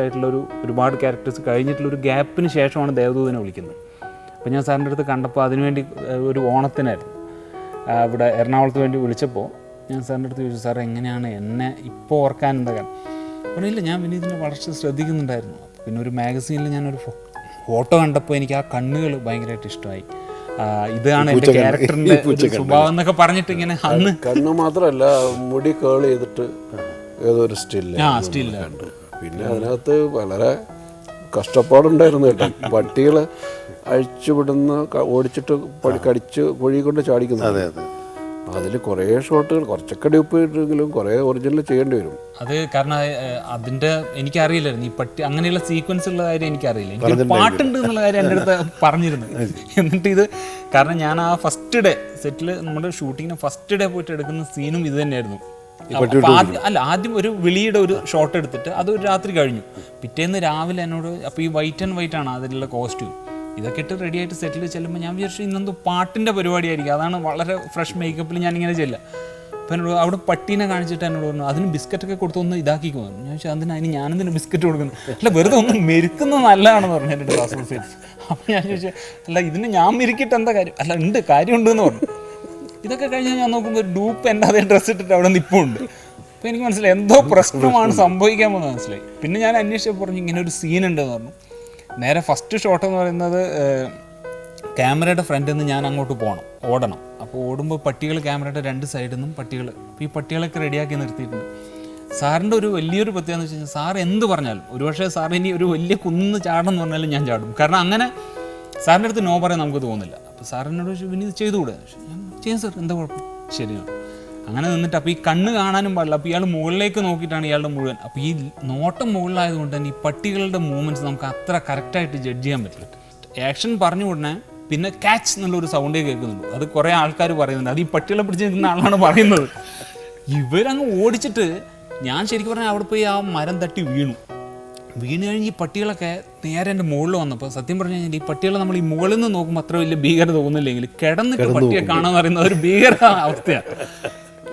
ആയിട്ടുള്ളൊരു ഒരുപാട് ക്യാരക്ടേഴ്സ് കഴിഞ്ഞിട്ടുള്ളൊരു ഗ്യാപ്പിന് ശേഷമാണ് ദേവദൂതനെ വിളിക്കുന്നത്. അപ്പോൾ ഞാൻ സാറിൻ്റെ അടുത്ത് കണ്ടപ്പോൾ അതിനുവേണ്ടി ഒരു ഓണത്തിനായിരുന്നു ഇവിടെ എറണാകുളത്ത് വേണ്ടി വിളിച്ചപ്പോൾ ഞാൻ സാറിൻ്റെ അടുത്ത് ചോദിച്ചു, സാർ എങ്ങനെയാണ് എന്നെ ഇപ്പോൾ ഓർക്കാൻ എന്താ കാരണം പറഞ്ഞില്ല. ഞാൻ പിന്നെ ഇതിനെ വളർച്ച ശ്രദ്ധിക്കുന്നുണ്ടായിരുന്നു. പിന്നെ ഒരു മാഗസീനിൽ ഞാനൊരു ഫോട്ടോ കണ്ടപ്പോൾ എനിക്ക് ആ കണ്ണുകൾ ഭയങ്കരമായിട്ട് ഇഷ്ടമായി. ഇതാണ് എൻ്റെ ക്യാരക്ടറിൻ്റെ സ്വഭാവം എന്നൊക്കെ പറഞ്ഞിട്ട് ഇങ്ങനെ അന്ന് കണ്ണ് മാത്രമല്ല മുടി കേൾ ചെയ്തിട്ട് ഏതോ ഒരു സ്റ്റില്ല കണ്ടു. പിന്നെ അതിനകത്ത് വളരെ കഷ്ടപ്പാടുണ്ടായിരുന്നു കേട്ടോ. പട്ടികൾ അഴിച്ചുവിടുന്ന ഓടിച്ചിട്ട് കടിച്ച് കുഴി കൊണ്ട് ചാടിക്കുന്നത്. അതിൽ കുറേ ഷോട്ടുകൾ കുറച്ചൊക്കെ ഡ്യൂപ്പ് ചെയ്തിട്ടെങ്കിലും കുറേ ഒറിജിനൽ ചെയ്യേണ്ടി വരും. അത് കാരണം അതിൻ്റെ എനിക്കറിയില്ലായിരുന്നു ഈ പട്ടി അങ്ങനെയുള്ള സീക്വൻസ് ഉള്ള കാര്യം എനിക്കറിയില്ല. എനിക്ക് പാട്ടുണ്ട് എന്നുള്ള കാര്യം എൻ്റെ അടുത്ത് പറഞ്ഞിരുന്നു. എന്നിട്ട് ഇത് കാരണം ഞാൻ ആ ഫസ്റ്റ് ഡേ സെറ്റിൽ നമ്മുടെ ഷൂട്ടിങ്ങിന് ഫസ്റ്റ് ഡേ പോയിട്ട് എടുക്കുന്ന സീനും ഇത് തന്നെയായിരുന്നു. ആദ്യം ഒരു വിളിയുടെ ഒരു ഷോട്ട് എടുത്തിട്ട് അത് ഒരു രാത്രി കഴിഞ്ഞു. പിറ്റേന്ന് രാവിലെ എന്നോട് അപ്പോൾ ഈ വൈറ്റ് ആൻഡ് വൈറ്റ് ആണ് അതിലുള്ള കോസ്റ്റ്യൂം, ഇതൊക്കെ ഇട്ട് റെഡി ആയിട്ട് സെറ്റിൽ ചെല്ലുമ്പോൾ ഞാൻ വിചാരിച്ചു ഇന്നെന്തോ പാട്ടിൻ്റെ പരിപാടിയായിരിക്കും. അതാണ് വളരെ ഫ്രഷ് മേക്കപ്പിൽ ഞാനിങ്ങനെ ചെല്ലുക. അപ്പോൾ എന്നോട് അവിടെ പട്ടീനെ കാണിച്ചിട്ട് എന്നോട് പറഞ്ഞു അതിന് ബിസ്ക്കറ്റൊക്കെ കൊടുത്തൊന്ന് ഇതാക്കിക്കോ. ഞാൻ ചോദിച്ചാൽ അതിന് ഞാനെന്തിനാണ് ബിസ്ക്കറ്റ് കൊടുക്കുന്നു? അല്ല വെറുതെ ഒന്ന് മെരുക്കുന്നത് നല്ലതാണെന്ന് പറഞ്ഞു എൻ്റെ അസോസിയേറ്റ്സ്. അപ്പോൾ ഞാൻ ചോദിച്ചാൽ അല്ല ഇതിന് ഞാൻ മെരുക്കിയിട്ട് എന്താ കാര്യം? അല്ല ഉണ്ട് കാര്യമുണ്ടെന്ന് പറഞ്ഞു. ഇതൊക്കെ കഴിഞ്ഞാൽ ഞാൻ നോക്കുമ്പോൾ ഒരു ഡൂപ്പ് എൻ്റെ അതേ ഡ്രസ്സ് ഇട്ടിട്ട് അവിടെ നിൽപ്പുണ്ട്. അപ്പോൾ എനിക്ക് മനസ്സിലായി എന്തോ പ്രശ്നമാണ് സംഭവിക്കാൻ പോകുന്നത് മനസ്സിലായി. പിന്നെ ഞാൻ അന്വേഷിച്ചപ്പോൾ പറഞ്ഞു ഇങ്ങനെ ഒരു സീനുണ്ടെന്ന് പറഞ്ഞു. നേരെ ഫസ്റ്റ് ഷോട്ട് എന്ന് പറയുന്നത് ക്യാമറയുടെ ഫ്രണ്ടിൽ നിന്ന് ഞാൻ അങ്ങോട്ട് ഓടണം. അപ്പോൾ ഓടുമ്പോൾ പട്ടികൾ ക്യാമറയുടെ രണ്ട് സൈഡിൽ നിന്നും പട്ടികൾ, അപ്പോൾ ഈ പട്ടികളൊക്കെ റെഡിയാക്കി നിർത്തിയിട്ടുണ്ട്. സാറിൻ്റെ ഒരു വലിയൊരു പ്രത്യേകത എന്ന് വെച്ച് കഴിഞ്ഞാൽ സാർ എന്ത് പറഞ്ഞാലും ഒരുപക്ഷെ സാർ ഇനി ഒരു വലിയ കുന്ന് ചാടണം എന്ന് പറഞ്ഞാലും ഞാൻ ചാടും. കാരണം അങ്ങനെ സാറിൻ്റെ അടുത്ത് നോ പറയാൻ നമുക്ക് തോന്നുന്നില്ല. അപ്പോൾ സാറിനോട് പിന്നെ ഇത് ചെയ്തുകൂടെ? ഞാൻ ചെയ്യാം സാർ, എന്താ കുഴപ്പം, ശരിയാണ്. അങ്ങനെ നിന്നിട്ട് അപ്പോൾ ഈ കണ്ണ് കാണാനും പാടില്ല. അപ്പോൾ ഇയാൾ മുകളിലേക്ക് നോക്കിയിട്ടാണ് ഇയാളുടെ മുഴുവൻ. അപ്പോൾ ഈ നോട്ടം മുകളിലായതുകൊണ്ട് തന്നെ ഈ പട്ടികളുടെ മൂവ്മെൻറ്റ്സ് നമുക്ക് അത്ര കറക്റ്റായിട്ട് ജഡ്ജ് ചെയ്യാൻ പറ്റില്ല. ആക്ഷൻ പറഞ്ഞു ഉടനെ പിന്നെ ക്യാച്ച് എന്നുള്ളൊരു സൗണ്ടേ കേൾക്കുന്നുണ്ട്. അത് കുറേ ആൾക്കാർ പറയുന്നുണ്ട്. അത് ഈ പട്ടികളെ പിടിച്ച് നിൽക്കുന്ന ആളാണ് പറയുന്നത്. ഇവരങ്ങ് ഓടിച്ചിട്ട് ഞാൻ ശരിക്കും പറഞ്ഞാൽ അവിടെ പോയി ആ മരം തട്ടി വീണു കഴിഞ്ഞ് ഈ പട്ടികളൊക്കെ നേരെ എൻ്റെ മുകളിൽ വന്നപ്പോൾ സത്യം പറഞ്ഞു കഴിഞ്ഞാൽ ഈ പട്ടികളെ നമ്മൾ ഈ മുകളിൽ നിന്ന് നോക്കുമ്പോൾ അത്ര വലിയ ഭീകരത തോന്നില്ലെങ്കിൽ കിടന്നിട്ട് പട്ടിയെ കാണാൻ പറയുന്നത് ഒരു ഭീകര അവസ്ഥയാണ്.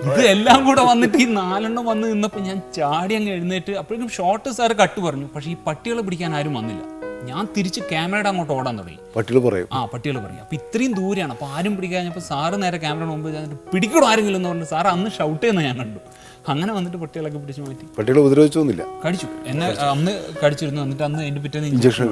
ഇത് എല്ലാം കൂടെ വന്നിട്ട് ഈ 4 വന്ന് നിന്നപ്പോൾ ഞാൻ ചാടി അങ്ങ് എഴുന്നേറ്റ്. അപ്പോഴേക്കും ഷോട്ട് സാറ് കട്ട് പറഞ്ഞു. പക്ഷേ ഈ പട്ടികളെ പിടിക്കാൻ ആരും വന്നില്ല. ഞാൻ തിരിച്ച് ക്യാമറയുടെ അങ്ങോട്ട് ഓടാൻ തുടങ്ങി. പട്ടികൾ പറയും. അപ്പോൾ ഇത്രയും ദൂരെയാണ്. അപ്പോൾ ആരും പിടിക്കാഞ്ഞപ്പോൾ സാറ് നേരെ ക്യാമറയുടെ മുമ്പ് ചെന്നിട്ട് പിടിക്കണോ ആരെങ്കിലും എന്ന് പറഞ്ഞു. സാറ് അന്ന് ഷൗട്ട് ചെയ്യുന്ന ഞാൻ കണ്ടു. അങ്ങനെ വന്നിട്ട് പട്ടികളൊക്കെ പിടിച്ച് മാറ്റി. പട്ടികളെ ഉപദ്രവിച്ചൊന്നുമില്ല. കടിച്ചു എന്നെ അന്ന് കടിച്ചിരുന്നു. എന്നിട്ട് അന്ന് അതിൻ്റെ പിറ്റേന്ന് ഇഞ്ചക്ഷൻ